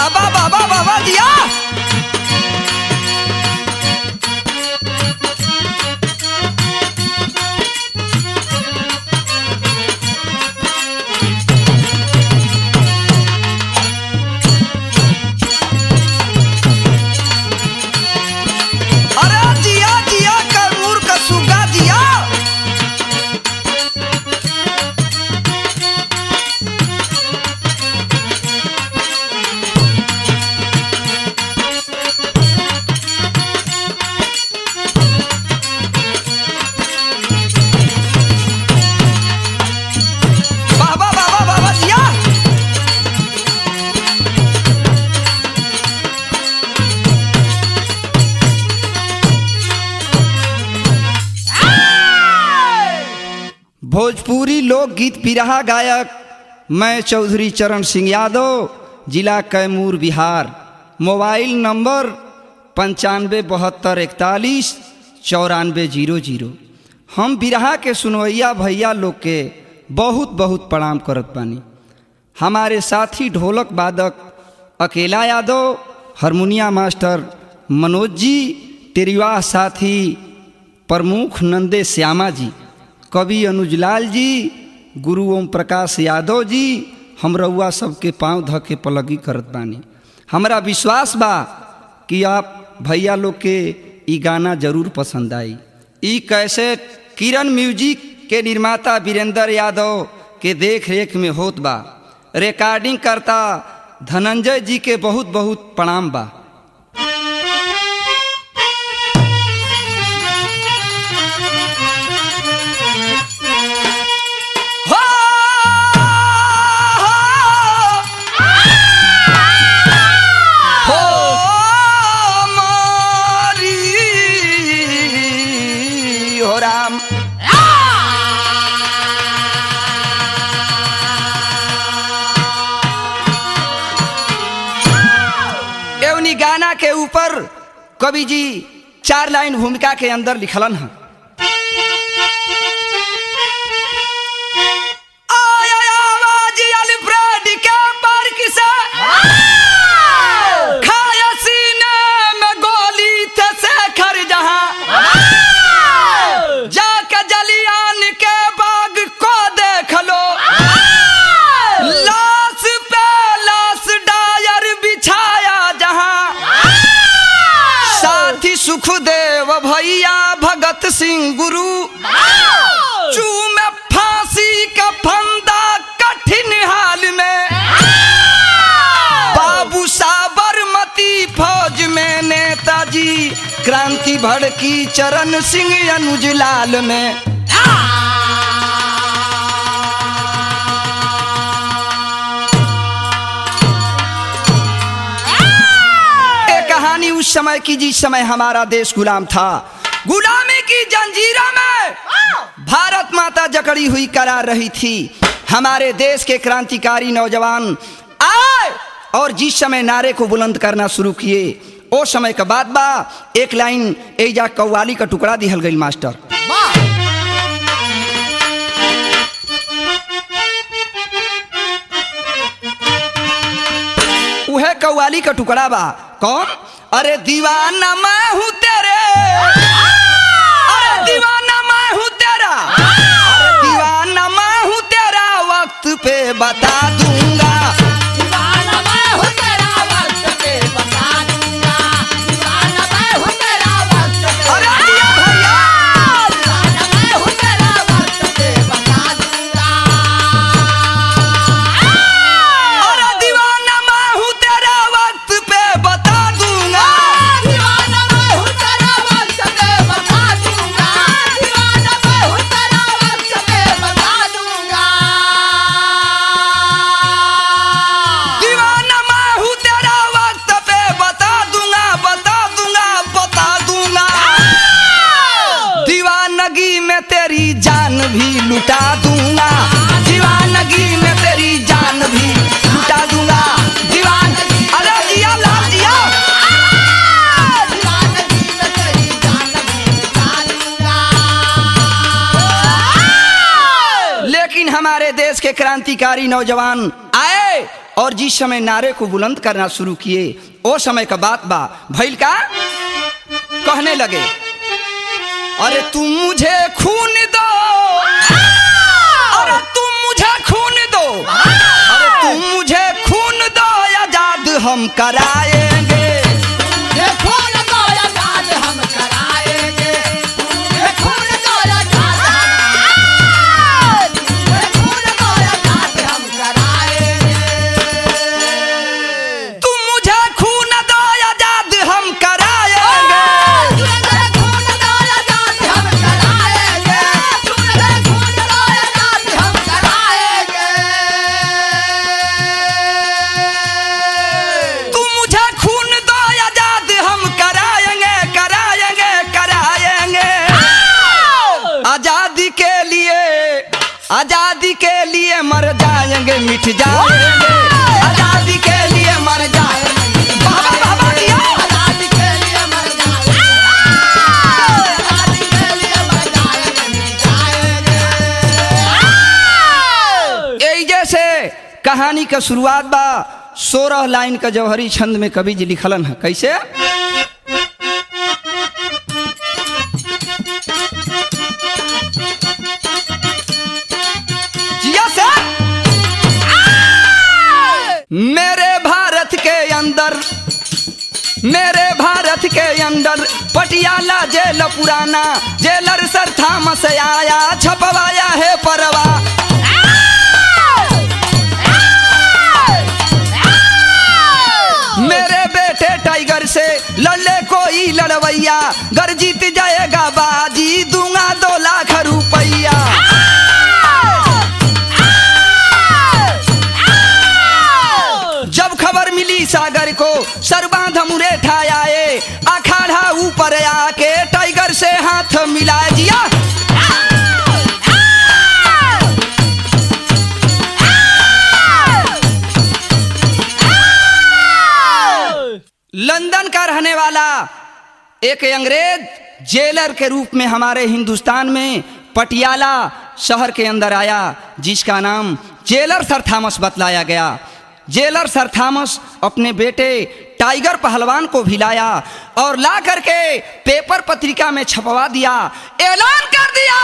बाबा बाबा बाबा दिया। अरे जिया जिया कैमूर का सुगा दिया। बाबा बाबा बाबा दिया। भोजपुरी लोकगीत बिरहा गायक मैं चौधरी चरण सिंह यादव, जिला कैमूर बिहार। Mobile number 9572419400। हम बिरहा के सुनवैया भैया लोग के बहुत बहुत प्रणाम करत बानी। हमारे साथी ढोलक वादक अकेला यादव, हारमोनिया मास्टर मनोज जी, टेरिवाह साथी प्रमुख नंदे श्यामा जी, कवि अनुजलाल जी, गुरु ओम प्रकाश यादव जी, हम रउआ सबके पाँव ध के पलगी करत बानी। हमरा विश्वास बा कि आप भैया लोग के ई गाना जरूर पसंद आई। ई कैसेट किरण म्यूजिक के निर्माता वीरेंद्र यादव के देख रेख में होत बा। रिकॉर्डिंग करता धनंजय जी के बहुत बहुत प्रणाम बा। गाना के ऊपर कवि जी 4 लाइन भूमिका के अंदर लिखलन है। आवाज अल्फ्रेड के पार्क से खाया सीने में गोली थे शेखर जहां, जाके जलियान के बाग को देख लो, लाश पे लाश डायर बिछाया जहां, साथी सुखदेव भैया भगत सिंह गुरु, चूमे फांसी का फंदा कठिन हाल में, बाबू साबरमती फौज में नेताजी, क्रांति भड़की चरण सिंह अनुजलाल में। उस समय की जिस समय हमारा देश गुलाम था, गुलामी की जंजीरों में भारत माता जकड़ी हुई करार रही थी। हमारे देश के क्रांतिकारी नौजवान आए और जिस समय नारे को बुलंद करना शुरू किए, वो समय का बात बा। एक लाइन एजा कव्वाली का टुकड़ा दिहल गई मास्टर। उहे कव्वाली का टुकड़ा बा। कौन? अरे दीवाना मैं हूँ तेरे, अरे दीवाना मैं हूँ तेरा, अरे दीवाना मैं हूँ तेरा, वक्त पे बता दूंगा, दीवाना मैं हूँ तेरा, वक्त पे बता दूंगा, दीवाना मैं हूँ तेरा, वक्त पे, अरे दिया भैया, दीवाना मैं हूँ तेरा, वक्त पे बता दूंगा, अरे दीवाना मैं हूँ तेरा, वक्त पे बता दूंगा, दीवाना मैं हूँ तेरा, वक्त पे बता दूंगा, दीवाना मैं हूँ तेरा, वक्त पे बता दूंगा, दीवाना मैं हूँ तेरा, वक्त पे बता दूंगा, बता दूंगा, बता दूंगा, दीवानगी में तेरी जान भी लुटा दूंगा, दीवानगी में तेरी जान भी लुटा दूंगा, दीवान। अरे जिया लाल जिया। दीवानगी में तेरी जान भी लुटा दूंगा। लेकिन हमारे देश के क्रांतिकारी नौजवान आए और जिस समय नारे को बुलंद करना शुरू किए वो समय का बात बा भइल का कहने लगे, अरे तुम मुझे खून दो, अरे तुम मुझे खून दो, अरे तुम मुझे खून दो, आजाद हम कराएंगे। ये खून दो आजाद हम कराएंगे, ये खून दो आजाद ये खून दो आजाद हम कराएंगे। तुम मुझे खून दो, आजाद हम कराएंगे। खून दो आजाद हम कराएंगे, खून दो आजाद हम कराएंगे। तुम मुझे खून दो, आजाद हम कराएंगे, कराएंगे, कराएंगे। आजादी के लिए, आजादी के लिए मर जाएंगे, मिट जाएंगे, आजादी के लिए मर जाएंगे। बाबा बाबा किया। आजादी के लिए मर जाएंगे, आजादी के लिए मर जाएंगे, मिट जाएंगे। यही जैसे कहानी का शुरुआत बा 16 लाइन का जौहरी छंद में कवि जी लिखलन है। कैसे? जिया से मेरे भारत के अंदर, मेरे भारत के अंदर पटियाला जेल पुराना, जेलर सर थॉमस आया, छपवाया है परवा। मेरे बेटे टाइगर से लड़ले कोई लड़वैया, घर जीत जाएगा बाजी, दूंगा 2 लाख रुपया। जब खबर मिली सागर को, सरबांध मुरे ठायाए, अखाड़ा ऊपर आके टाइगर से हाथ मिला जिया। लंदन का रहने वाला एक अंग्रेज जेलर के रूप में हमारे हिंदुस्तान में पटियाला शहर के अंदर आया, जिसका नाम जेलर सर थॉमस बतलाया गया। जेलर सर थॉमस अपने बेटे टाइगर पहलवान को भी लाया और ला करके पेपर पत्रिका में छपवा दिया, ऐलान कर दिया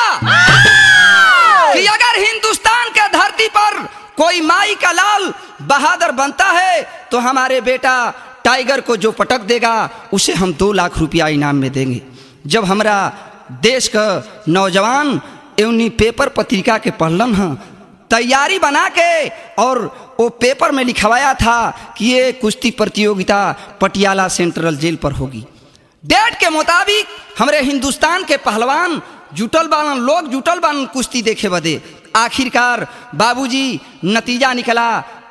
कि अगर हिंदुस्तान के धरती पर कोई माई का लाल बहादुर बनता है तो हमारे बेटा टाइगर को जो पटक देगा उसे हम 2 लाख रुपया इनाम में देंगे। जब हमारा देश का नौजवान एवं पेपर पत्रिका के पढ़लन है, तैयारी बना के और वो पेपर में लिखवाया था कि ये कुश्ती प्रतियोगिता पटियाला सेंट्रल जेल पर होगी। डेट के मुताबिक हमारे हिंदुस्तान के पहलवान जुटल बानन, लोग जुटल बानन कुश्ती देखे बदे। आखिरकार बाबूजी नतीजा निकला,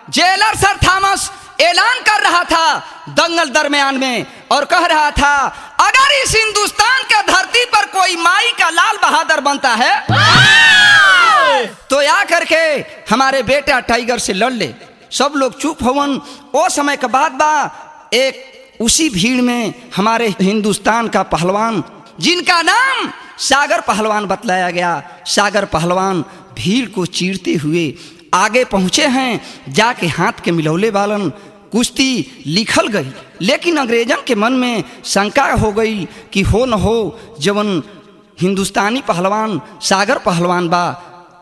जेलर सर थॉमस ऐलान कर रहा था दंगल दरमियान में और कह रहा था अगर इस हिंदुस्तान के धरती पर कोई माई का लाल बहादुर बनता है तो या करके हमारे बेटा टाइगर से लड़ ले। सब लोग चुप होवन। वो समय के बाद बा एक उसी भीड़ में हमारे हिंदुस्तान का पहलवान जिनका नाम सागर पहलवान बतलाया गया, सागर पहलवान भीड़ को चीरते हुए आगे पहुंचे हैं, जाके हाथ के मिलौले वालन कुश्ती लिखल गई। लेकिन अंग्रेजन के मन में शंका हो गई कि हो न हो जवन हिंदुस्तानी पहलवान सागर पहलवान बा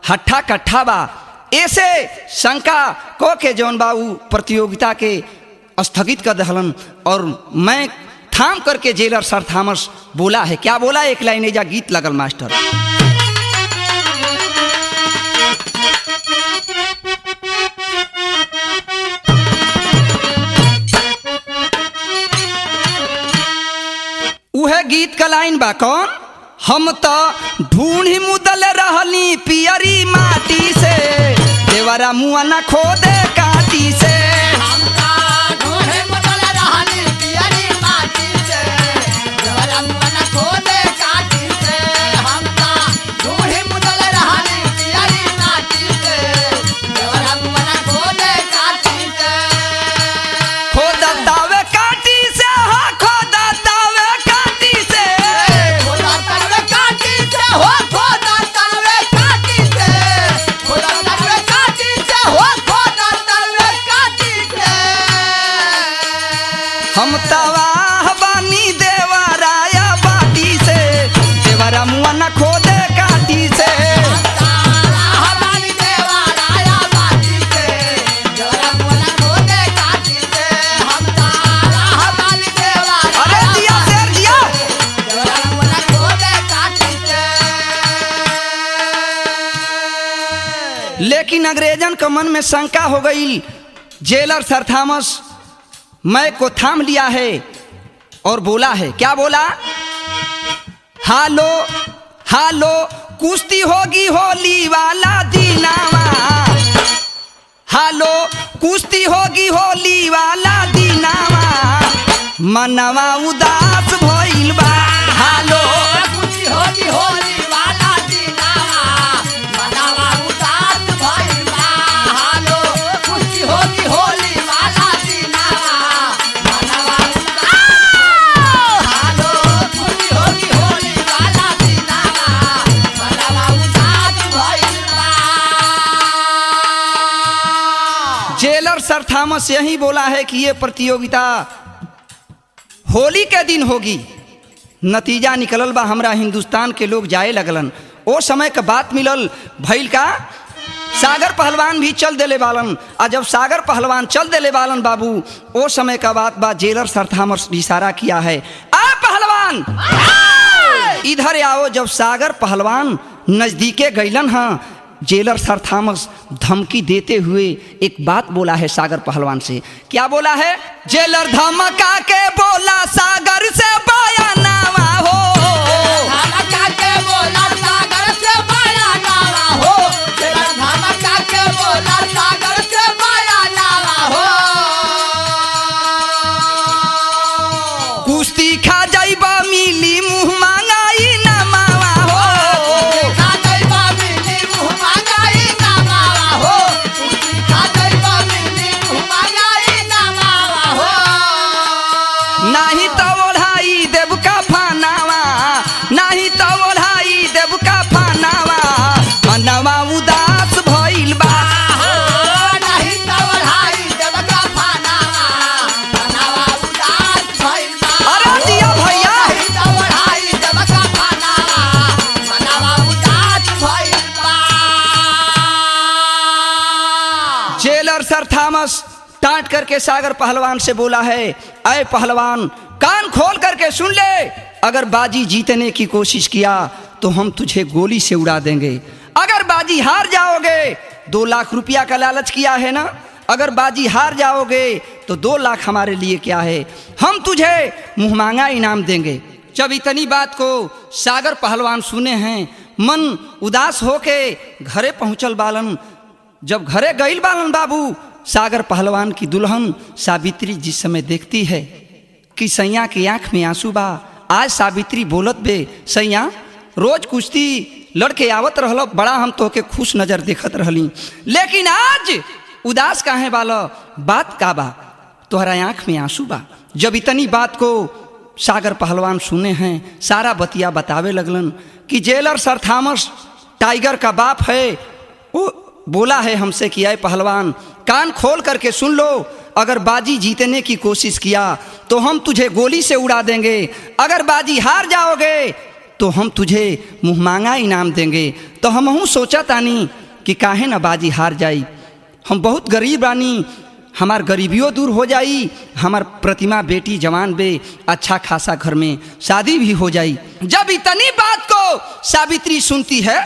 हट्ठा कट्ठा बा, ऐसे शंका को के जौन बाबू प्रतियोगिता के स्थगित कर दहलन। और मैं थाम करके जेलर सर थॉमस बोला है, क्या बोला? एक लाइन जा गीत लगल मास्टर। उहे गीत का लाइन बा कौन? हम तो ढूंढी मुदल रहली पियरी माटी से, देवरा मुआ न खोदे काटी से। हम तवाह बानी देवराया बाटी से, देवरा मुआ न खोदे काटी से। अरे जिया शेर जिया। लेकिन अंग्रेजन के मन में शंका हो गई। जेलर सर थॉमस मैं को थाम लिया है और बोला है, क्या बोला? हालो हालो कुश्ती होगी होली वाला दीनावा, हालो कुश्ती होगी होली वाला दीनावा, मनवा उदास भइल बा। हालो जेलर सर थॉमस यही बोला है कि ये प्रतियोगिता होली के दिन होगी। नतीजा निकलल बा, हमरा हिंदुस्तान के लोग जाए लगलन। ओ समय का बात मिलल भइल का सागर पहलवान भी चल देले बालन। आ जब सागर पहलवान चल देले बालन बाबू, ओ समय का बात बा। जेलर सर थॉमस इशारा किया है, आ पहलवान इधर आओ। जब सागर पहलवान नजदीके गईलन हाँ, जेलर सर थॉमस धमकी देते हुए एक बात बोला है सागर पहलवान से। क्या बोला है? जेलर धमका के बोला सागर से बयानावा हो, धमका के बोला सागर से बयानावा हो, धमका के बोला सागर से बयानावा हो। कुश्ती खा जाइबा मिली मुँह मांगाई ना मावा हो, नहीं तो ओढ़ाई देव का फानावा, नहीं तो ओढ़ाई देव का फानावा, मनवा उदास भइल बा। नहीं तो ओढ़ाई देव का फानावा, मनवा उदास भइल बा। अरे जिया भैया। नहीं तो ओढ़ाई देव का फानावा, मनवा उदास भइल बा। जेलर सर थॉमस डांट करके सागर पहलवान से बोला है, अय पहलवान कान खोल करके सुन ले, अगर बाजी जीतने की कोशिश किया तो हम तुझे गोली से उड़ा देंगे। अगर बाजी हार जाओगे, 2 लाख रुपया का लालच किया है ना, अगर बाजी हार जाओगे तो 2 लाख हमारे लिए क्या है, हम तुझे मुँह मांगा इनाम देंगे। जब इतनी बात को सागर पहलवान सुने हैं, मन उदास होके घरे पहुँचल बालन। जब घरे गईल बालन बाबू, सागर पहलवान की दुल्हन सावित्री जिस समय देखती है कि सैया की आंख में आंसू बा, आज सावित्री बोलत बे, सैया रोज कुश्ती लड़के आवत रहलो, बड़ा हम तोहके खुश नजर देखत रहली, लेकिन आज उदास काहे बालो, बात का बा, तोहरा आंख में आंसू बा। जब इतनी बात को सागर पहलवान सुने हैं, सारा बतिया बतावे लगलन कि जेलर सर थॉमस टाइगर का बाप है, वो बोला है हमसे कि आए पहलवान कान खोल करके सुन लो, अगर बाजी जीतने की कोशिश किया तो हम तुझे गोली से उड़ा देंगे, अगर बाजी हार जाओगे तो हम तुझे मुँह मांगा इनाम देंगे। तो हमहू सोचा तानी कि काहे ना बाजी हार जाई, हम बहुत गरीब बानी, हमार गरीबियों दूर हो जाई, हमार प्रतिमा बेटी जवान बे, अच्छा खासा घर में शादी भी हो जाई। जब इतनी बात को सावित्री सुनती है,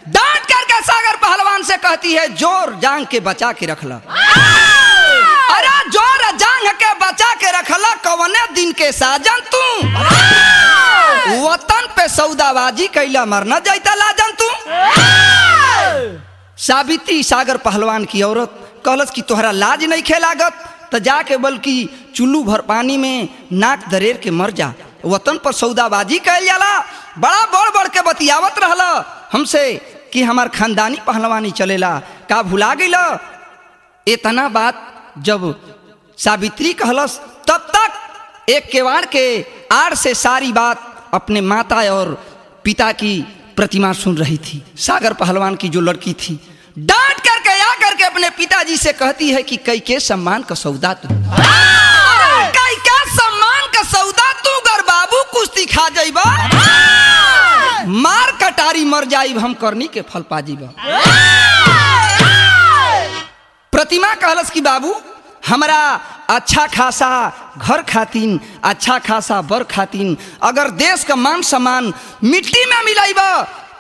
डांट करके सागर पहलवान से कहती है, जोर जांग के बचा के रखला। अरे जोर जांग के बचा के रखला, कवने दिन के साजन तू, वतन पे सौदाबाजी कैला मरना जाता लाजन तू। सावित्री सागर पहलवान की औरत कहलस कि तोहरा लाज नहीं खेलागत, तो जाके बल्कि चुल्लू भर पानी में नाक दरेर के मर जा, वतन पर सौदाबाजी कैल जाला। बड़ा बढ़ बढ़ के बतियावत रहला हमसे कि हमार खानदानी पहलवानी चलेला, का भुला गईला। इतना बात जब सावित्री कहलस, तब तक एक केवाड़ के आड़ से सारी बात अपने माता और पिता की प्रतिमा सुन रही थी। सागर पहलवान की जो लड़की थी, डांट करके आ करके अपने पिताजी से कहती है कि कई के सम्मान का सौदा तू, कई का खा जाइबा मार कटारी मर जाइब हम करनी के फल पा जीबा। प्रतिमा कहलस कि बाबू हमारा अच्छा खासा घर खातिन अच्छा खासा बर खातिन अगर देश का मान सम्मान मिट्टी में मिलाइबा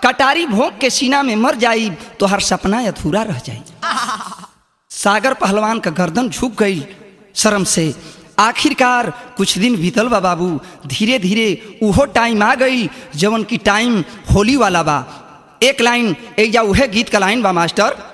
कटारी भोंक के सीना में मर जाइब तो हर सपना अधूरा रह जाई। सागर पहलवान का गर्दन झुक गई शर्म से। आखिरकार कुछ दिन बीतल बा बाबू, धीरे धीरे उहो टाइम आ गई जवन की टाइम होली वाला बा। एक लाइन एक जा उहे गीत का लाइन बा मास्टर।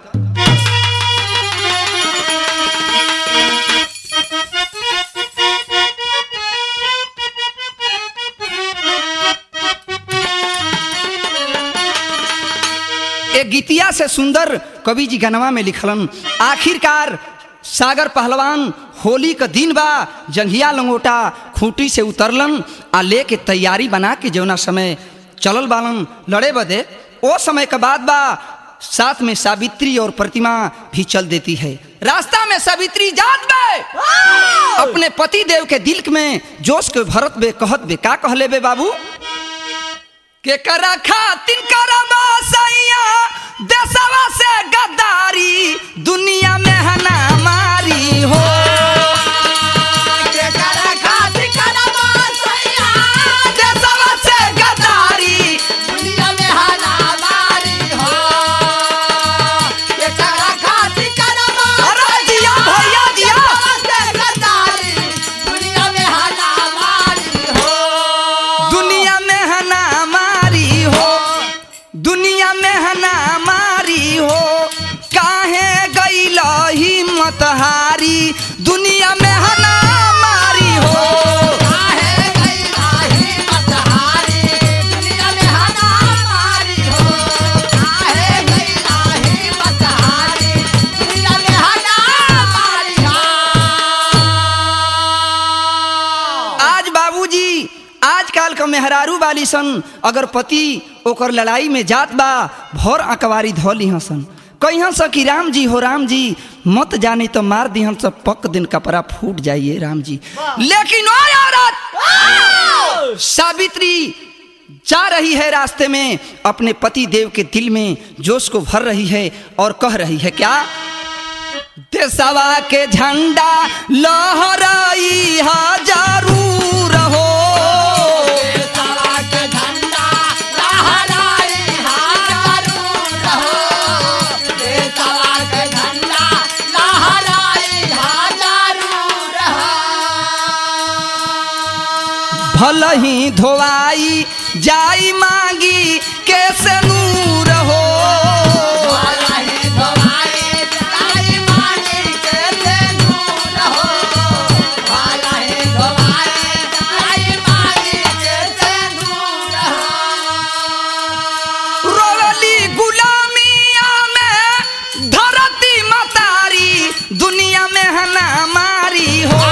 एक गीतिया से सुंदर कवि जी गनवा में लिखलन। आखिरकार सागर पहलवान होली का दिन बा, जंघिया लंगोटा खूंटी से उतरलन आ लेके तैयारी बना के जौना समय चलल बालन लड़े बदे। ओ समय का बाद बा साथ में सावित्री और प्रतिमा भी चल देती है। रास्ता में सावित्री जात बे अपने पति देव के दिल में जोश के भरत बे कहत बे का कहले बे बाबू के करा खातिन करबा सैया देशवा से गद्दारी दुनिया में हना मारी हो। के करा खातिन करबा सैया देशवा से गद्दारी दुनिया में हना मारी हो। के करा खातिन करबा अरे जिया भैया जिया से गद्दारी दुनिया में हना मारी हो। दुनिया में हना दुनिया में हना मारी हो काहे गईल हिम्मत हारी दुनिया में हना मारी हो। काहे गईल हिम्मत हारी दुनिया में हना मारी हो। काहे गईल हिम्मत हारी दुनिया में हना मारी हो। आज बाबूजी आजकल का मेहरारू वाली सन अगर पति ओकर लड़ाई में जात बा भोर अकवारी धोली हसन कहीं स कि राम जी मत जाने तो मार दी हम सब पक दिन कपड़ा फूट जाइए राम जी। लेकिन ओ औरत सावित्री जा रही है रास्ते में अपने पति देव के दिल में जोश को भर रही है और कह रही है क्या देशवा के झंडा लहराई हा जरूर हो। भल ही धोवाई जाई मांगी कैसे नूर हो। भल ही धोवाई जाई मांगी कैसे नूर हो। भल ही धोवाई जाई मांगी कैसे नूर हो। रोवली गुलामिया में धरती मतारी दुनिया में हना मारी हो।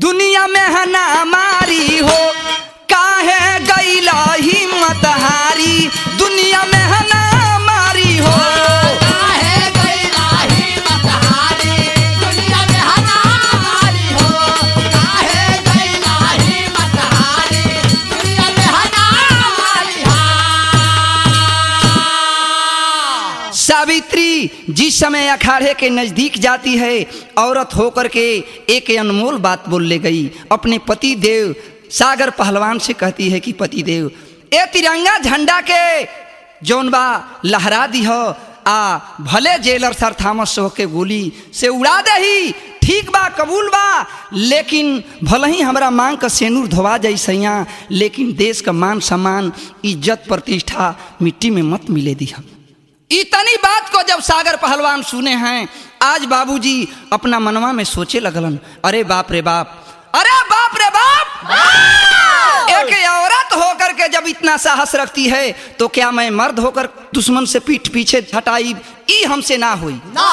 दुनिया में हना मारी हो काहे गईला हिम्मत हारी दुनिया में हना मारी हो। काहे गईला हिम्मत हारी दुनिया में हना मारी हो। काहे गईला हिम्मत हारी दुनिया में हना मारी हो। सावित्री जिस समय अखाड़े के नजदीक जाती है औरत होकर के एक अनमोल बात बोल ले गई। अपने पति देव सागर पहलवान से कहती है कि पति देव ए तिरंगा झंडा के जौन बा लहरा दी हो आ भले जेलर सर थॉमस के गोली से उड़ा दही ठीक बा कबूल बा लेकिन भले ही हमारा मांग का सेनूर धोवा जाई सैया लेकिन देश का मान सम्मान इज्जत प्रतिष्ठा मिट्टी में मत मिले दी। हम इतनी बात को जब सागर पहलवान सुने हैं आज बाबूजी अपना मनवा में सोचे लगलन अरे बाप रे बाप एक औरत होकर के जब इतना साहस रखती है तो क्या मैं मर्द होकर दुश्मन से पीठ पीछे हटाई ई हमसे ना हुई ना।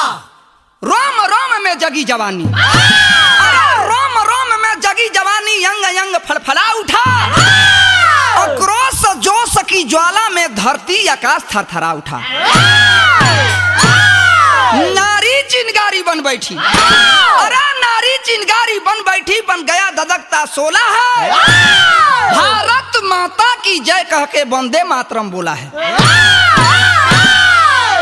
रोम रोम में जगी जवानी, अरे रोम रोम में जगी जवानी, यंग यंग फड़फड़ा उठा, आक्रोश जोश की ज्वाला में धरती आकाश थरथरा उठा। नारी चिंगारी बन बैठी, अरे नारी चिंगारी बन बैठी, बन गया धधकता शोला है, भारत माता की जय कह के वंदे मातरम बोला है।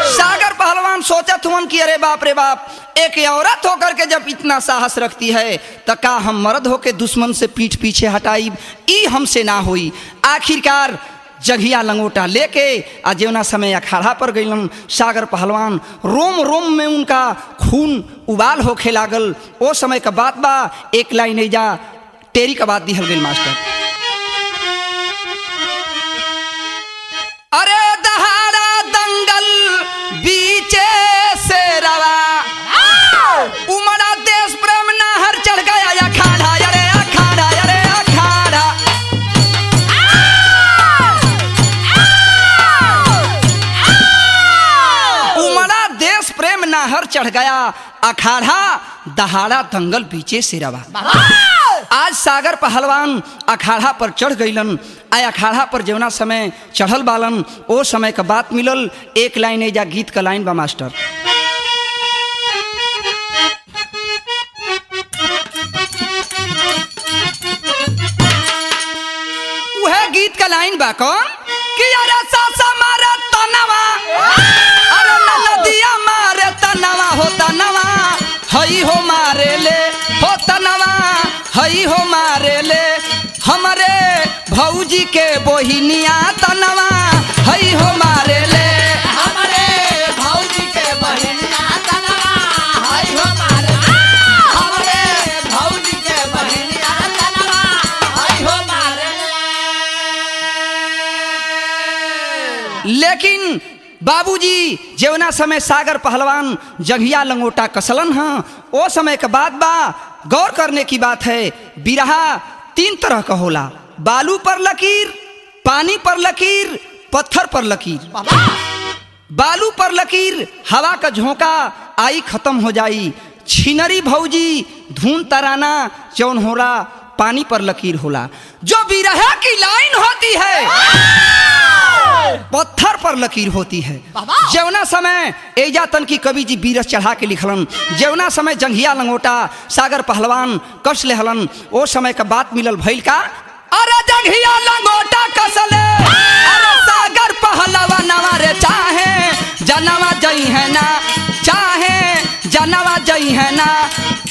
सागर पहलवान सोचत हुन कि अरे बाप रे बाप, एक औरत होकर के जब इतना साहस रखती है तो का हम मर्द होके दुश्मन से पीठ पीछे हटाई, ई हमसे ना हुई। आखिरकार जघिया लंगोटा लेके अजेवना समय अखाड़ा पर गईलन सागर पहलवान, रोम रोम में उनका खून उबाल होखे लागल। ओ समय का बात बा, एक लाइन एजा टेरी का बात दिहल गई मास्टर। अरे दहाड़ा दंगल बीचे से रवा, उमड़ा देश प्रेम नहर चढ़ गया अखाड़ा, अरे अखाड़ा, अरे अखाड़ा। उमड़ा देश प्रेम नहर चढ़ गया अखाड़ा, दहाड़ा दंगल बीचे से रवा। आज सागर पहलवान अखाड़ा पर चढ़ गईलन। आय अखाड़ा पर जवना समय चढ़ल बालन, ओ समय का बात मिलल। एक लाइन एजा गीत का लाइन बा मास्टर। वह गीत का लाइन बा कौन कि अरे सासा मारे तनवा, अरे नदिया मारे तनवा, हो तनवा हई हो मारे ले, हो तनवा हई हो मारे ले, हमरे भौजी के बोहिनिया तनवा हई हो मारे ले, हमरे भौजी के बहिनिया तनवा हई हो मारे, हमरे भौजी के बहिनिया तनवा हई हो मारे। लेकिन बाबूजी जेवना समय सागर पहलवान जघिया लंगोटा कसलन हाँ, ओ समय का बात बा। गौर करने की बात है, बिरहा 3 तरह का होला, बालू पर लकीर, पानी पर लकीर, पत्थर पर लकीर। बालू पर लकीर हवा का झोंका आई खत्म हो जाई, छिनरी भौजी धुन तराना जौन होला पानी पर लकीर होला। जो बिरहा की लाइन होती है पत्थर पर लकीर होती है। जवना समय एजा तन की कवि जी बीरस चढ़ा के लिखलन, जवना समय जंघिया लंगोटा सागर पहलवान कस लेहलन, ओ समय का बात मिलल भइल का, अरे जंघिया लंगोटा कसले, अरे सागर पहलवान रे चाहे जनवा जई है ना, चाहे जनवा जई है ना,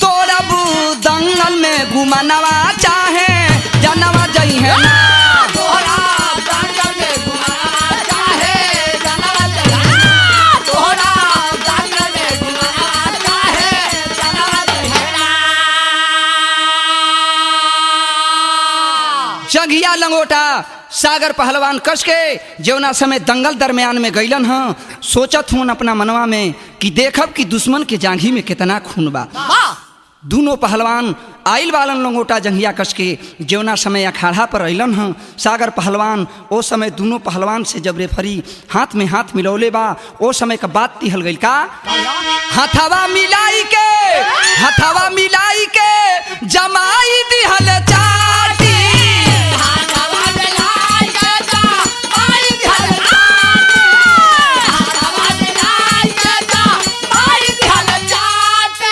तोरा बू दंगल में घुमनवा, चाहे जनवा जई है ना, तोरा दंगल में घुमाना, चाहे जनवा जई है ना, तोरा दंगल में घुमाना, चाहे जनवा जई है ना। जंघिया लंगोटा सागर पहलवान कस के जवना समय दंगल दरमियान में गईलन हाँ, सोचत हूँ अपना मनवा में कि देखब कि दुश्मन के जांघी में कितना खून बा। दोनों पहलवान आइल बालन लंगोटा जंघिया कस के जवना समय अखाड़ा पर अइलन हाँ, सागर पहलवान ओ समय दोनों पहलवान से जब रेफरी हाथ में हाथ मिलौले बा, ओ समय का बात तिहल गई का, हथवा मिलाई के, हथवा मिलाई के जमाई दिहल चाटी, हाथवा मिलाई के जमाई दिहल चाटी, हाथवा मिलाई के जमाई दिहल चाटी।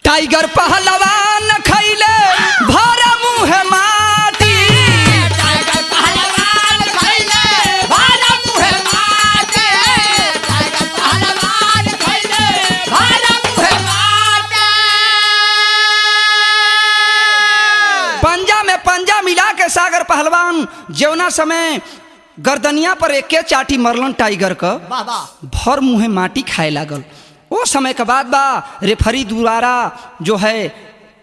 टाइगर पहलवान खैले भर मुँह माटी, टाइगर पहलवान खैले भर मुँह माटी, टाइगर पहलवान खैले भर मुँह माटी। पंजा में पंजा मिला के सागर पहलवान जवना समय गर्दनिया पर एके चाटी मरलन टाइगर का, बाबा भर मुँह माटी खाए लागल। वो समय के बाद बा रेफरी द्वारा जो है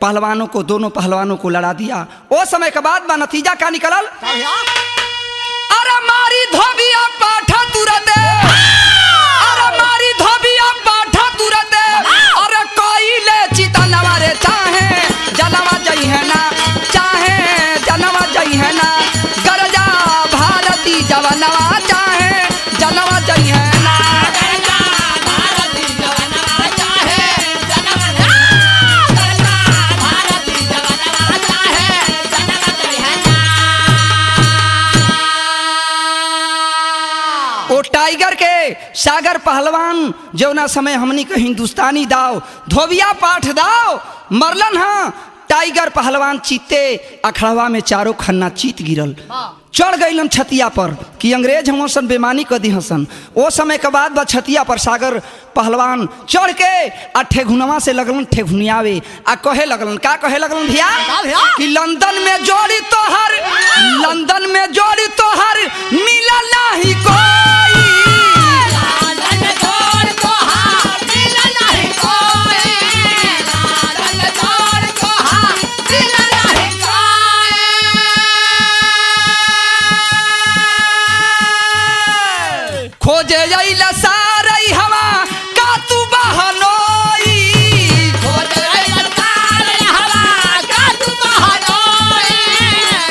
पहलवानों को, दोनों पहलवानों को लड़ा दिया। वो समय के बाद बा नतीजा क्या निकलल, अरे मारी धोबिया पाठा तुरते, अरे मारी धोबिया पाठा तुरते, अरे कोइले चितनवा रे चाहे जनवा जई है ना, चाहे जनवा जई है ना, गरजा भारती जवनवा, चाहे टाइगर के सागर पहलवान जो ना समय हमनी के हिंदुस्तानी दाव धोबिया पाठ दाव मरलन हाँ टाइगर पहलवान चीते अखड़वा में चारों खन्ना चीत गिरल चढ़ गईलन छतिया पर कि अंग्रेज हम सन बेमानी क दी हसन। ओ समय के बाद छतिया पर सागर पहलवान चढ़ के आ ठेघुनवा से लगलन ठेघुनियावे आ कहे लगलन का कहे लगलन भैया कि लंदन में जोड़ी तोहर मिला नहीं कोई खोजे अइला सारई हवा का तू बहनोई खोजे अइला सारई हवा का तू बहनोई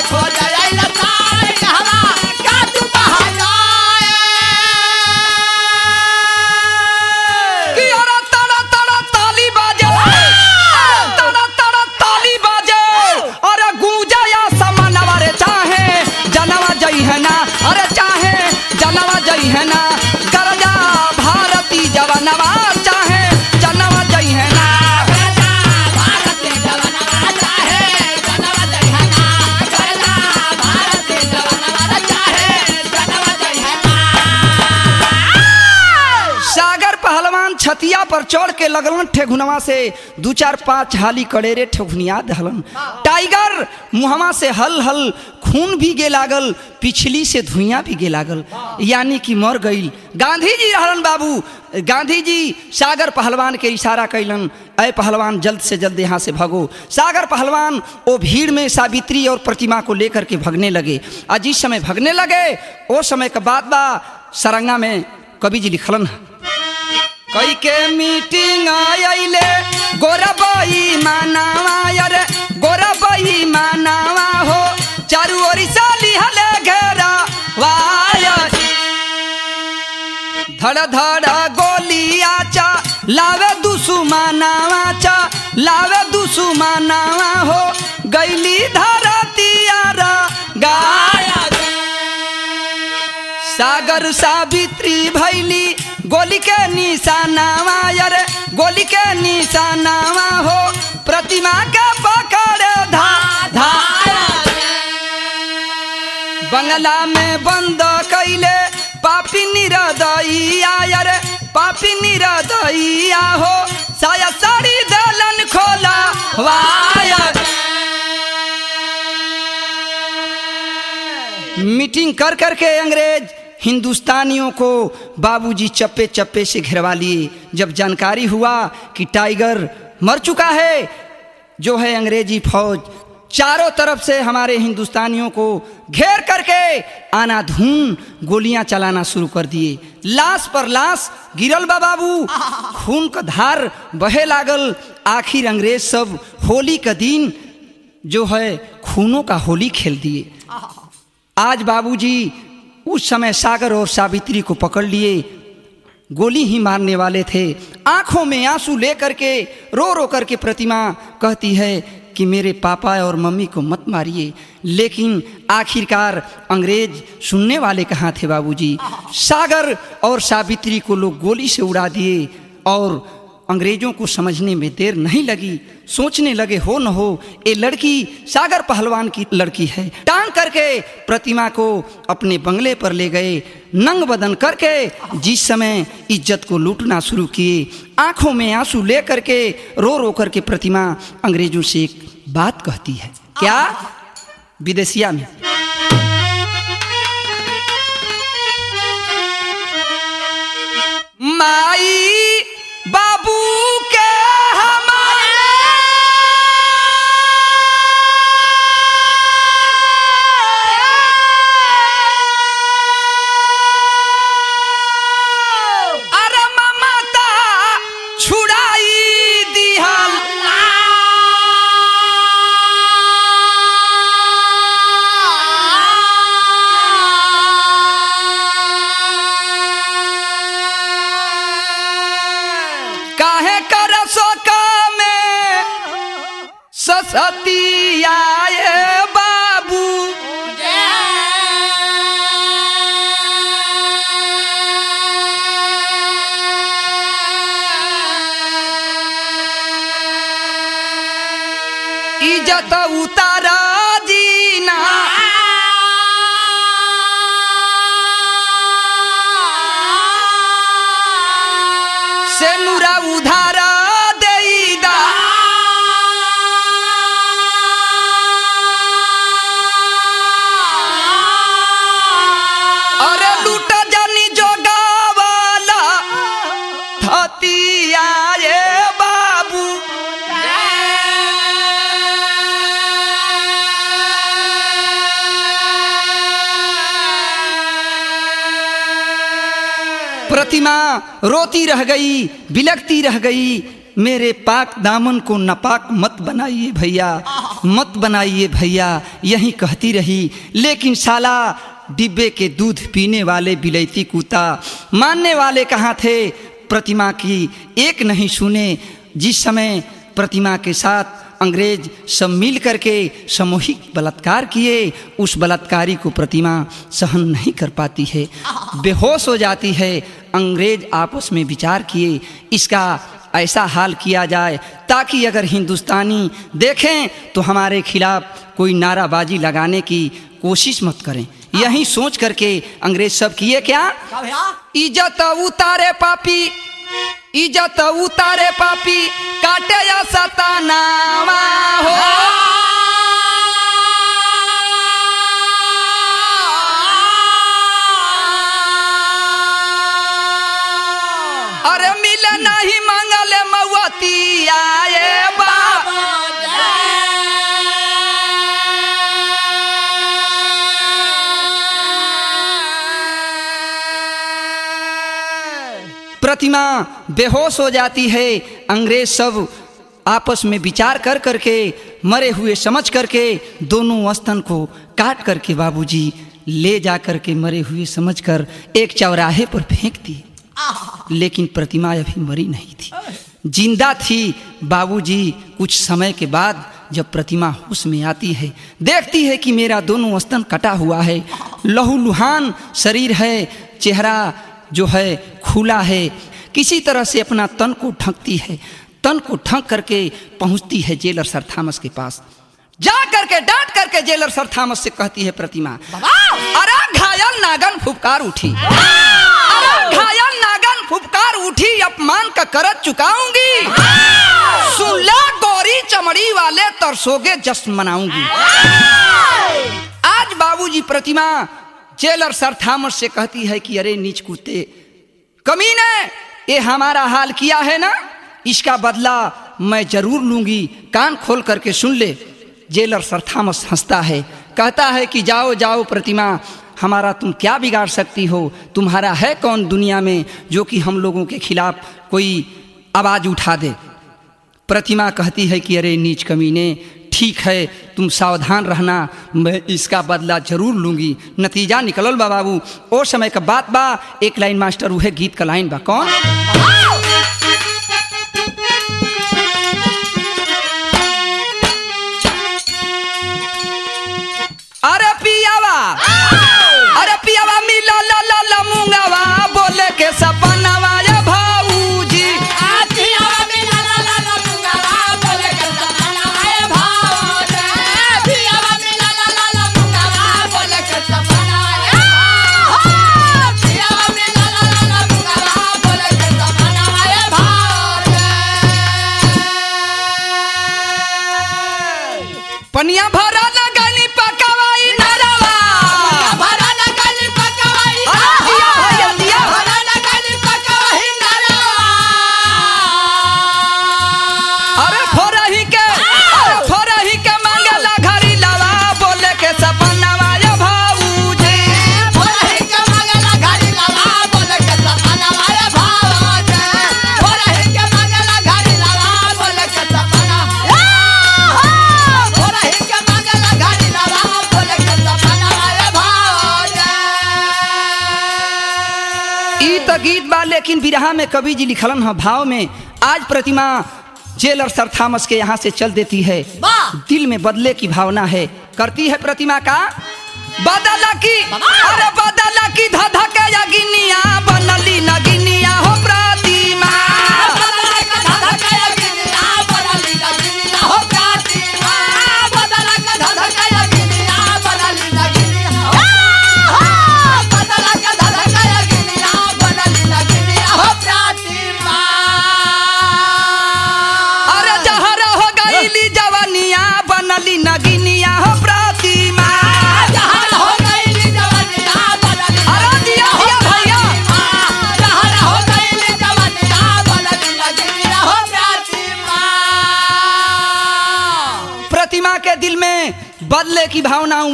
खोजे अइला सारई हवा का तू बहनोई कि अरे तड़ा तड़ा ताली बाजे अरे गूंजा या समनवा रे चाहे जनवा जई है ना अरे चाहे जनवा जई है ना गरजा भारती जवानवा चाहे जनवा जई है ना गरजा भारती जवानवा चाहे जनवा जई है ना गरजा भारती जवानवा चाहे जनवा जई है ना। सागर पहलवान छतिया पर चढ़ के लगलन ठेघुनवा से 2-4-5 हाली कड़ेरे ठेघुनिया दहलन। टाइगर मुहवा से हल हल खून भी गे लागल पिछली से धुइयां भी गे लागल यानी कि मर गई। गांधी जी रहलन बाबू गांधी जी सागर पहलवान के इशारा कैलन अय पहलवान जल्द से जल्द यहाँ से भगो। सागर पहलवान वो भीड़ में सावित्री और प्रतिमा को लेकर के भगने लगे। आज जिस समय भगने लगे वो समय का बात बा सरंगा में कवि जी लिखलन कई के मीटिंग आइले गोरबई मानावा अरे गोरबई मानावा हो चारू ओरी साली हले घेरा वाया धड़ धड़ गोलिया चा लावे दुसुमानावा चा लावे दुसुमानावा हो गैली धरतियारा गाया सागर सावित्री भैली गोली के निशानावा अरे गोली के निशानावा हो प्रतिमा के पकड़े धा धा बंगला में बंद कैले पापी निरदइया अरे पापी निरदइया हो साया साड़ी दलन खोला वाया मीटिंग कर करके अंग्रेज हिंदुस्तानियों को बाबूजी चप्पे चप्पे से घिरवा लिए। जब जानकारी हुआ कि टाइगर मर चुका है जो है अंग्रेजी फौज चारों तरफ से हमारे हिंदुस्तानियों को घेर करके आनाधून गोलियां चलाना शुरू कर दिए। लाश पर लाश गिरल बा बाबू खून का धार बहे लागल। आखिर अंग्रेज सब होली का दिन जो है खूनों का होली खेल दिए। आज बाबूजी उस समय सागर और सावित्री को पकड़ लिए गोली ही मारने वाले थे। आंखों में आंसू लेकर के रो रो करके प्रतिमा कहती है कि मेरे पापा और मम्मी को मत मारिए। लेकिन आखिरकार अंग्रेज सुनने वाले कहाँ थे बाबूजी। सागर और सावित्री को लोग गोली से उड़ा दिए और अंग्रेजों को समझने में देर नहीं लगी। सोचने लगे हो न हो ये लड़की सागर पहलवान की लड़की है। टांग करके प्रतिमा को अपने बंगले पर ले गए नंग बदन करके। जिस समय इज्जत को लूटना शुरू किए आंखों में आंसू ले करके रो रो करके प्रतिमा अंग्रेजों से एक बात कहती है। क्या? विदेशिया में माई बाबू के हमारे अरे ममता छुड़ाई दिहल काहे कर सोका में ससती आए बाबू इज्जत उतारा जीना से नूरा उधारा देईदा अरे लूट जानी जोगावाला धतिया रे बाबू प्रतिमा रोती रह गई, बिलखती रह गई। मेरे पाक दामन को नापाक मत बनाइए भैया, मत बनाइए भैया, यही कहती रही। लेकिन साला डिब्बे के दूध पीने वाले बिलैती कुत्ता मानने वाले कहाँ थे? प्रतिमा की एक नहीं सुने। जिस समय प्रतिमा के साथ अंग्रेज सब मिल करके सामूहिक बलात्कार किए, उस बलात्कारी को प्रतिमा सहन नहीं कर पाती है, बेहोश हो जाती है। अंग्रेज आपस में विचार किए इसका ऐसा हाल किया जाए ताकि अगर हिंदुस्तानी देखें तो हमारे खिलाफ कोई नाराबाजी लगाने की कोशिश मत करें। यही सोच करके अंग्रेज सब किए क्या? इज्जत उतारे पापी, इज्जत उतारे पापी, काटे या सतानावा हो। अरे मिले नहीं मंगले मौती आए बाबा। प्रतिमा बेहोश हो जाती है। अंग्रेज सब आपस में विचार कर करके मरे हुए समझ करके दोनों स्तन को काट करके बाबूजी ले जा करके मरे हुए समझकर एक चौराहे पर फेंक दिए। लेकिन प्रतिमा अभी मरी नहीं थी, जिंदा थी। बाबूजी कुछ समय के बाद जब प्रतिमा होश में आती है, देखती है कि मेरा दोनों स्तन कटा हुआ है, लहूलुहान शरीर है, चेहरा जो है खुला है। किसी तरह से अपना तन को ढकती है, तन को ढक करके पहुंचती है जेलर सर थॉमस के पास। जा करके डांट करके जेलर सर थॉमस से कहती है प्रतिमा, अरे घायल नागन फुफकार उठी, अरे घायल नागन फुफकार उठी, अपमान का करज चुकाऊंगी। सुन ला गोरी चमड़ी वाले तरसोगे जश्न मनाऊंगी। आज बाबूजी प्रतिमा जेलर सर थॉमस से कहती है कि अरे नीच कुत्ते, कमीने, ये हमारा हाल किया है ना, इसका बदला मैं जरूर लूंगी, कान खोल करके सुन ले। जेलर सर थॉमस हंसता है, कहता है कि जाओ जाओ प्रतिमा, हमारा तुम क्या बिगाड़ सकती हो? तुम्हारा है कौन दुनिया में जो कि हम लोगों के खिलाफ कोई आवाज़ उठा दे? प्रतिमा कहती है कि अरे नीच कमीने, ठीक है, तुम सावधान रहना, मैं इसका बदला जरूर लूंगी। नतीजा निकलल बा बाबू। ओ समय का बात बा, एक लाइन मास्टर उहे गीत का लाइन बा, कौन? अरे पियावा, अरे पियावा मिला ला ला ला मुंगावा, बोले के सपनावा ये भाऊजी। पनिया भरा लगनी पकवाई नरवा, भरा लगनी पकवाई नरवा, दिया भरा लगनी पकवाई नरवा। अरे फोरही के, अरे फोरही के मांगला घरी लावा, बोले के सपनावा ये भाऊजी। फोरही के मांगला घरी लावा, बोले के सपनावा ये भाऊजी। फोरही के मांगला घरी लावा, बोले के सपना गीत बा। लेकिन बिरहा में कवि जी लिखलन है भाव में। आज प्रतिमा जेलर सर थॉमस के यहाँ से चल देती है, दिल में बदले की भावना है, करती है प्रतिमा का बदला की, अरे बदला की धधा के यगिनिया, बनली नगिनिया हो प्रतिमा। बदला की धधा के यगिनिया, बनली नगिनिया हो प्रतिमा।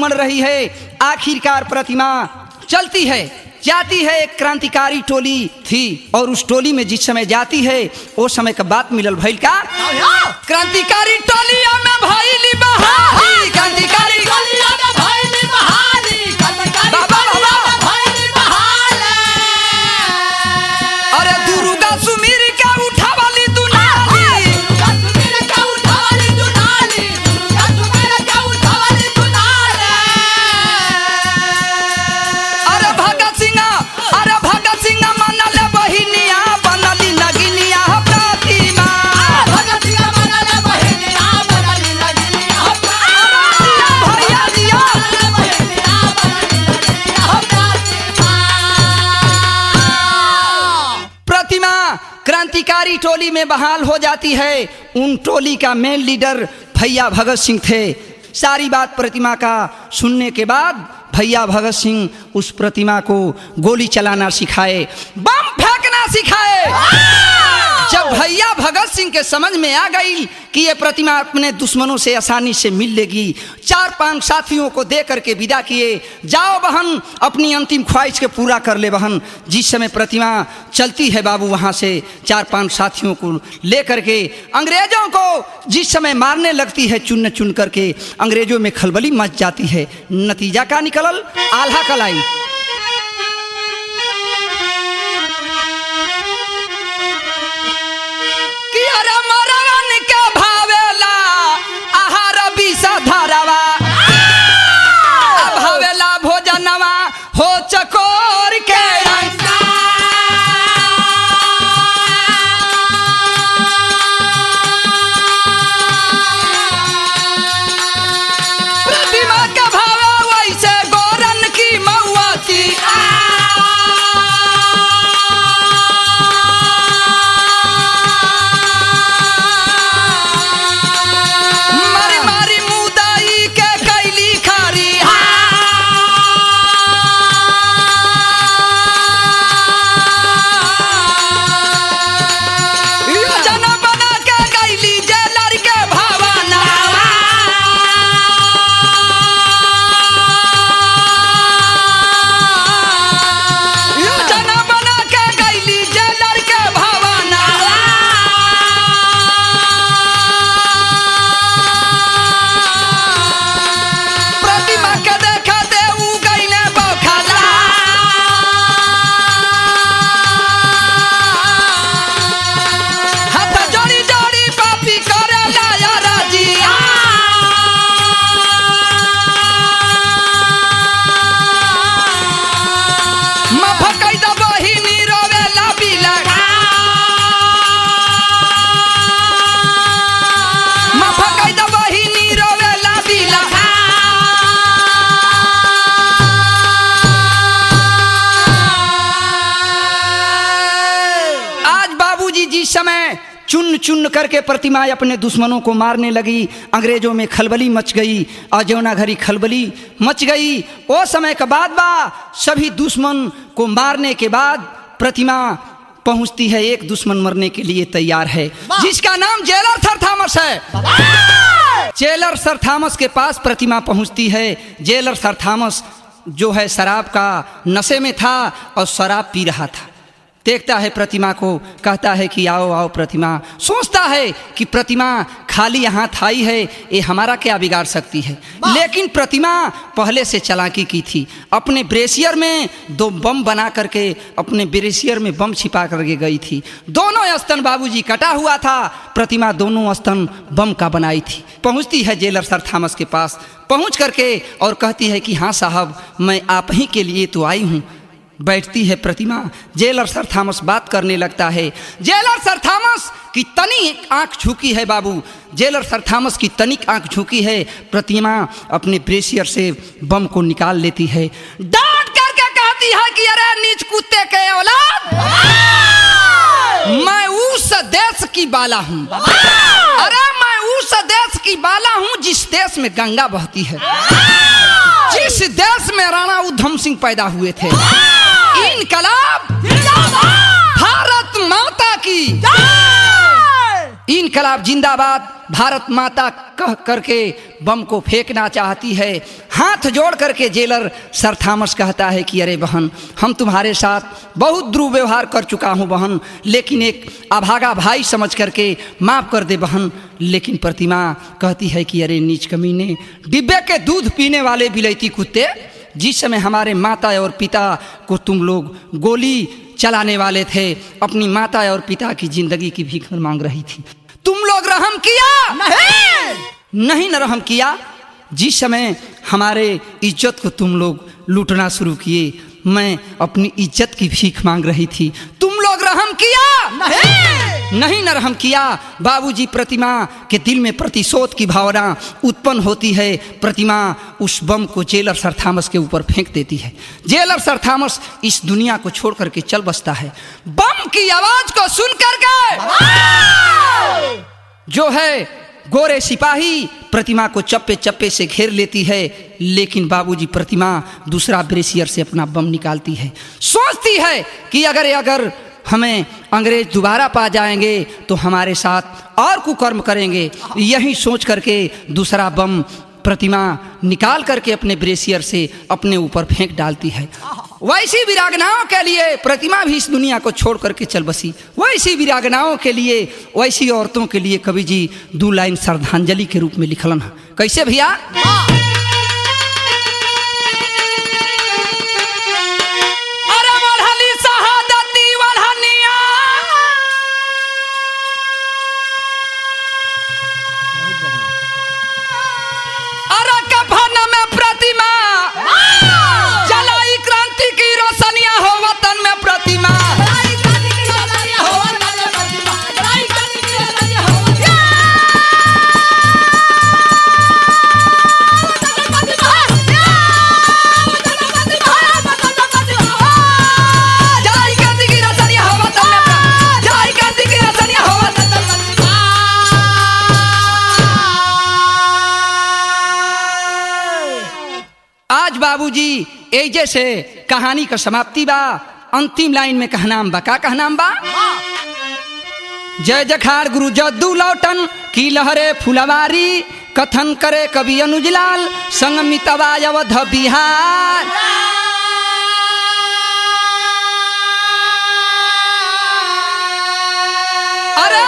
उमड़ रही है। आखिरकार प्रतिमा चलती है, जाती है। एक क्रांतिकारी टोली थी और उस टोली में जिस समय जाती है वो समय का बात मिलल भइल का क्रांतिकारी टोलिया में भइली बहाली, क्रांतिकारी टोलिया में भइली बहाली, क्रांतिकारी बाबा, टोलिया में भइली बहाली। अरे दुर्गा सुमीर का उठावाली दुनाली, दुर्गा सुमीर का उठावाली दुनाली, दुर्गा सुमीर का उठावाली दुनाली। अरे भगत सिंह मनल बहिनिया बनली नगिनिया प्रतिमा, भगत सिंह मनल बहिनिया बनली नगिनिया प्रतिमा, भैया दिया बहिनिया बनली नगिनिया प्रतिमा। प्रतिमा क्रांतिकारी टोली में बहाल हो जाती है। उन टोली का मेन लीडर भैया भगत सिंह थे। सारी बात प्रतिमा का सुनने के बाद भैया भगत सिंह उस प्रतिमा को गोली चलाना सिखाए, बम फेंकना सिखाए। जब भैया भगत सिंह के समझ में आ गई कि ये प्रतिमा अपने दुश्मनों से आसानी से मिल लेगी, 4-5 साथियों को दे करके विदा किए। जाओ बहन, अपनी अंतिम ख्वाहिश के पूरा कर ले बहन। जिस समय प्रतिमा चलती है बाबू वहाँ से 4-5 साथियों को ले करके अंग्रेजों को जिस समय मारने लगती है चुन चुन करके, अंग्रेजों में खलबली मच जाती है। नतीजा का निकलल आल्हा कलाई। चकोर के प्रतिमा का भाव वैसे गोरन की महुआ थी। मारी मारी मुदाई के कैली खारी, चुन चुन करके प्रतिमा अपने दुश्मनों को मारने लगी। अंग्रेजों में खलबली मच गई, अजौना घड़ी खलबली मच गई। वो समय का बाद सभी दुश्मन को मारने के बाद प्रतिमा पहुंचती है। एक दुश्मन मरने के लिए तैयार है जिसका नाम जेलर सर थॉमस है। जेलर सर थॉमस के पास प्रतिमा पहुंचती है। जेलर सर थॉमस जो है शराब का नशे में था और शराब पी रहा था। देखता है प्रतिमा को, कहता है कि आओ आओ प्रतिमा। सोचता है कि प्रतिमा खाली हाथ आई है, ये हमारा क्या बिगाड़ सकती है। लेकिन प्रतिमा पहले से चालाकी की थी। अपने ब्रेसियर में 2 बम बना करके अपने ब्रेसियर में बम छिपा करके गई थी। दोनों स्तन बाबूजी कटा हुआ था, प्रतिमा दोनों स्तन बम का बनाई थी। पहुंचती है जेलर सर थॉमस के पास, पहुंच करके और कहती है कि हाँ साहब, मैं आप ही के लिए तो आई हूँ। बैठती है प्रतिमा। जेलर सर थॉमस बात करने लगता है। जेलर सर थॉमस की तनिक आंख झुकी है बाबू, जेलर सर थॉमस की तनिक आंख झुकी है। प्रतिमा अपने ब्रेसियर से बम को निकाल लेती है। डांट करके कहती है कि अरे नीच कुत्ते के औलाद, मैं उस देश की बाला हूँ। अरे मैं उस देश की बाला हूँ जिस देश में गंगा बहती है, जिस देश में राणा उधम सिंह पैदा हुए थे। इनकलाब भारत माता की, इनकलाब जिंदाबाद भारत माता कह करके बम को फेंकना चाहती है। हाथ जोड़ करके जेलर सर थॉमस कहता है कि अरे बहन, हम तुम्हारे साथ बहुत दुर्व्यवहार कर चुका हूँ बहन, लेकिन एक अभागा भाई समझ करके माफ़ कर दे बहन। लेकिन प्रतिमा कहती है कि अरे नीच कमीने, डिब्बे के दूध पीने वाले बिलैती कुत्ते, जिस समय हमारे माता और पिता को तुम लोग गोली चलाने वाले थे, अपनी माता और पिता की जिंदगी की भीख मांग रही थी, तुम लोग रहम किया? नहीं न रहम किया। जिस समय हमारे इज्जत को तुम लोग लूटना शुरू किए, मैं अपनी इज्जत की भीख मांग रही थी, तुम लोग रहम किया? नहीं न रहम किया। बाबूजी, प्रतिमा के दिल में प्रतिशोध की भावना उत्पन्न होती है। प्रतिमा उस बम को जेलर सर थॉमस के ऊपर फेंक देती है। जेलर सर थॉमस इस दुनिया को छोड़ करके चल बसता है। बम की आवाज को सुन करके जो है गोरे सिपाही प्रतिमा को चप्पे चप्पे से घेर लेती है। लेकिन बाबूजी, प्रतिमा दूसरा ब्रेसियर से अपना बम निकालती है। सोचती है कि अगर हमें अंग्रेज दोबारा पा जाएंगे तो हमारे साथ और कुकर्म करेंगे। यही सोच करके दूसरा बम प्रतिमा निकाल करके अपने ब्रेसियर से अपने ऊपर फेंक डालती है। वैसी वीरांगनाओं के लिए प्रतिमा भी इस दुनिया को छोड़ करके चल बसी। वैसी वीरांगनाओं के लिए, वैसी औरतों के लिए कवि जी 2 लाइन श्रद्धांजलि के रूप में लिखलन है। कैसे भैया? बाबूजी, एजे से कहानी का समाप्ति बा। अंतिम लाइन में कहनाम बा। का कहनाम बा? जय जखार गुरु जद्दू लौटन की लहरे फुलवारी, कथन करे कवि अनुजलाल संग मितवा अवध बिहार। अरे